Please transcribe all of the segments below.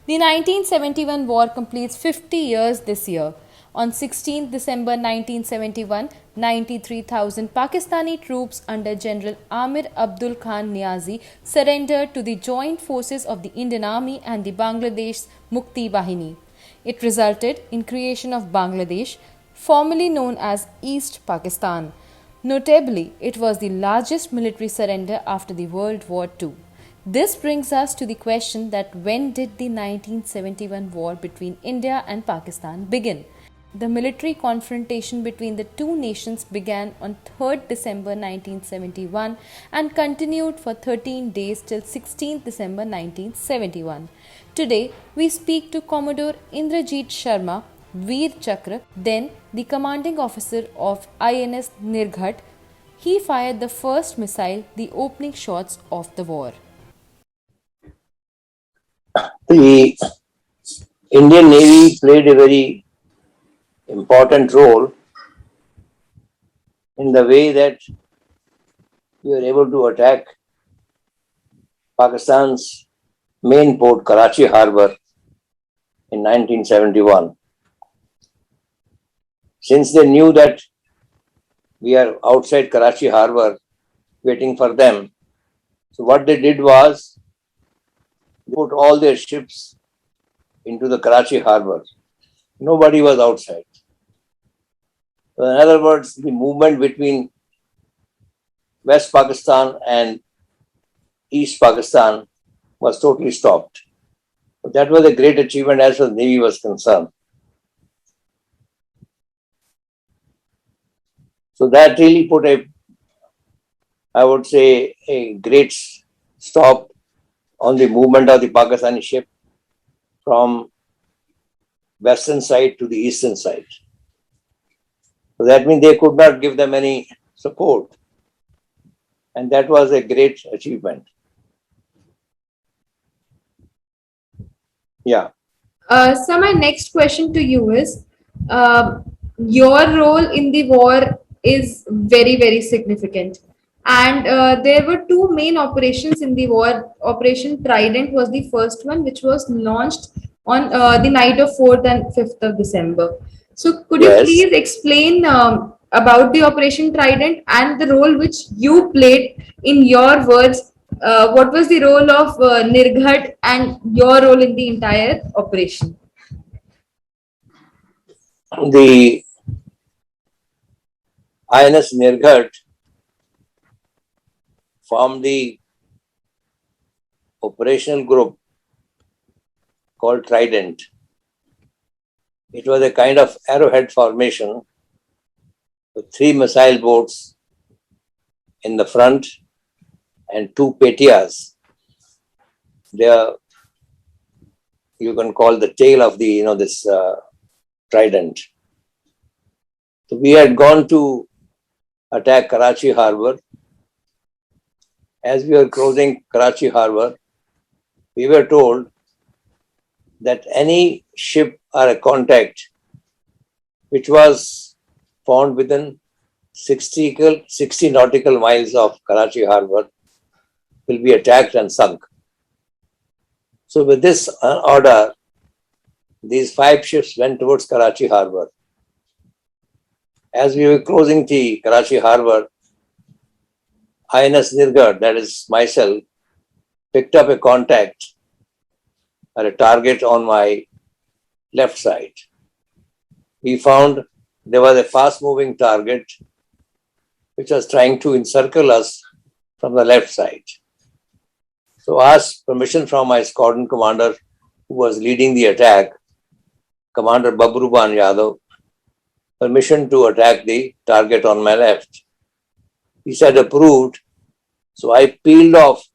The 1971 war completes 50 years this year. On 16th December 1971, 93,000 Pakistani troops under General Amir Abdul Khan Niazi surrendered to the joint forces of the Indian Army and the Bangladesh Mukti Bahini. It resulted in creation of Bangladesh, formerly known as East Pakistan. Notably, it was the largest military surrender after the World War II. This brings us to the question that when did the 1971 war between India and Pakistan begin? The military confrontation between the two nations began on 3rd December 1971 and continued for 13 days till 16th December 1971. Today, we speak to Commodore Indrajit Sharma, Veer Chakra, then the commanding officer of INS Nirghat. He fired the first missile, the opening shots of the war. The Indian Navy played a very important role in the way that we were able to attack Pakistan's main port, Karachi Harbour, in 1971. Since they knew that we are outside Karachi Harbour waiting for them, so what they did was they put all their ships into the Karachi Harbour. Nobody was outside. So in other words, the movement between West Pakistan and East Pakistan was totally stopped. But that was a great achievement as far as the Navy was concerned. So that really put I would say, a great stop on the movement of the Pakistani ship from western side to the eastern side. So that means they could not give them any support. And that was a great achievement. Yeah. So my next question to you is, your role in the war is very, very significant. And there were two main operations in the war. Operation Trident was the first one, which was launched on the night of 4th and 5th of December. So could you Yes. please explain about the Operation Trident and the role which you played in your words? What was the role of Nirghat and your role in the entire operation? The INS Nirghat formed the operational group called Trident. It was a kind of arrowhead formation with 3 missile boats in the front and 2 petias. They are, you can call the tail of the, this Trident. So we had gone to attack Karachi Harbour. As we were closing Karachi Harbour, we were told that any ship or a contact which was found within 60 nautical miles of Karachi Harbour will be attacked and sunk. So with this order, these 5 ships went towards Karachi Harbour. As we were closing the Karachi Harbour, INS Nirghat, that is myself, picked up a contact or a target on my left side. We found there was a fast moving target which was trying to encircle us from the left side. So I asked permission from my squadron commander who was leading the attack, Commander Babruban Yadav, permission to attack the target on my left. He said approved. So I peeled off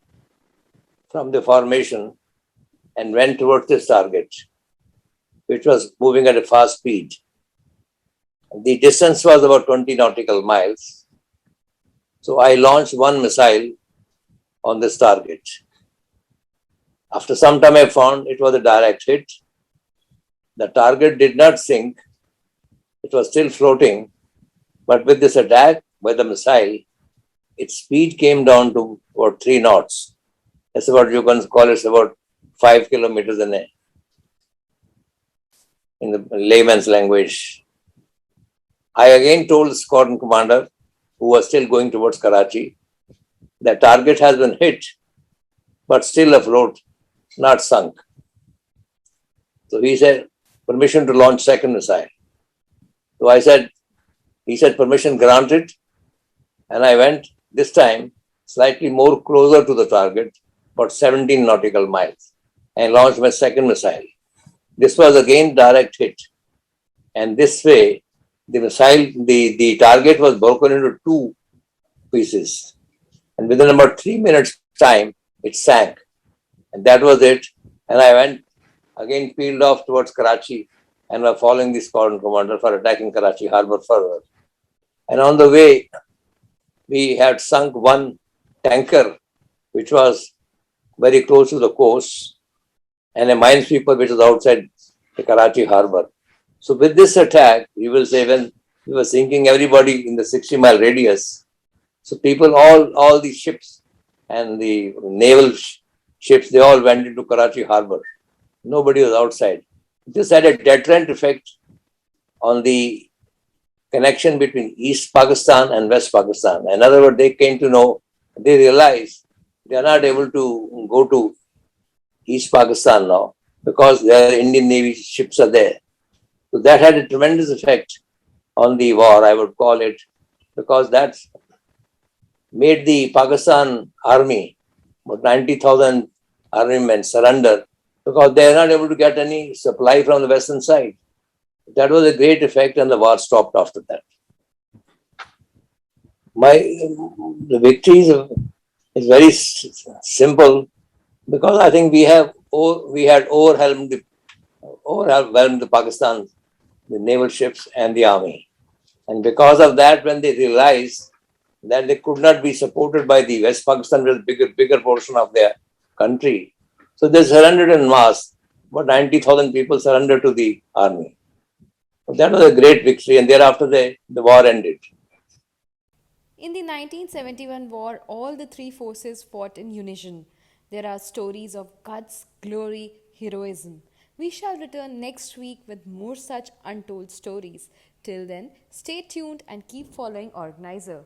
from the formation and went towards this target, which was moving at a fast speed. The distance was about 20 nautical miles. So I launched 1 missile on this target. After some time, I found it was a direct hit. The target did not sink. It was still floating. But with this attack by the missile, its speed came down to about 3 knots. That's about, you can call it about 5 kilometers an in the layman's language. I again told the squadron commander, who was still going towards Karachi, the target has been hit, but still afloat, not sunk. So he said, permission to launch second missile. So he said, permission granted. And I went this time slightly more closer to the target, about 17 nautical miles, and launched my second missile. This was again direct hit. And this way, the target was broken into two pieces. And within about 3 minutes' time, it sank. And that was it. And I went again, peeled off towards Karachi and were following the squadron commander for attacking Karachi harbor further. And on the way, we had sunk one tanker, which was very close to the coast, and a minesweeper which was outside the Karachi harbor. So with this attack, you will say when we were sinking everybody in the 60-mile radius, so people, all the ships and the naval ships, they all went into Karachi harbor. Nobody was outside. This had a deterrent effect on the connection between East Pakistan and West Pakistan. In other words, they came to know, they realized they are not able to go to East Pakistan now because their Indian Navy ships are there. So that had a tremendous effect on the war, I would call it, because that made the Pakistan army, about 90,000 army men, surrender because they are not able to get any supply from the western side. That was a great effect, and the war stopped after that. The victory is very simple because I think we had overwhelmed the Pakistan, the naval ships and the army. And because of that, when they realized that they could not be supported by the West Pakistan, was a bigger portion of their country. So they surrendered en masse. About 90,000 people surrendered to the army. So that was a great victory, and thereafter the war ended. In the 1971 war, all the three forces fought in unison. There are stories of guts, glory, heroism. We shall return next week with more such untold stories. Till then, stay tuned and keep following Organiser.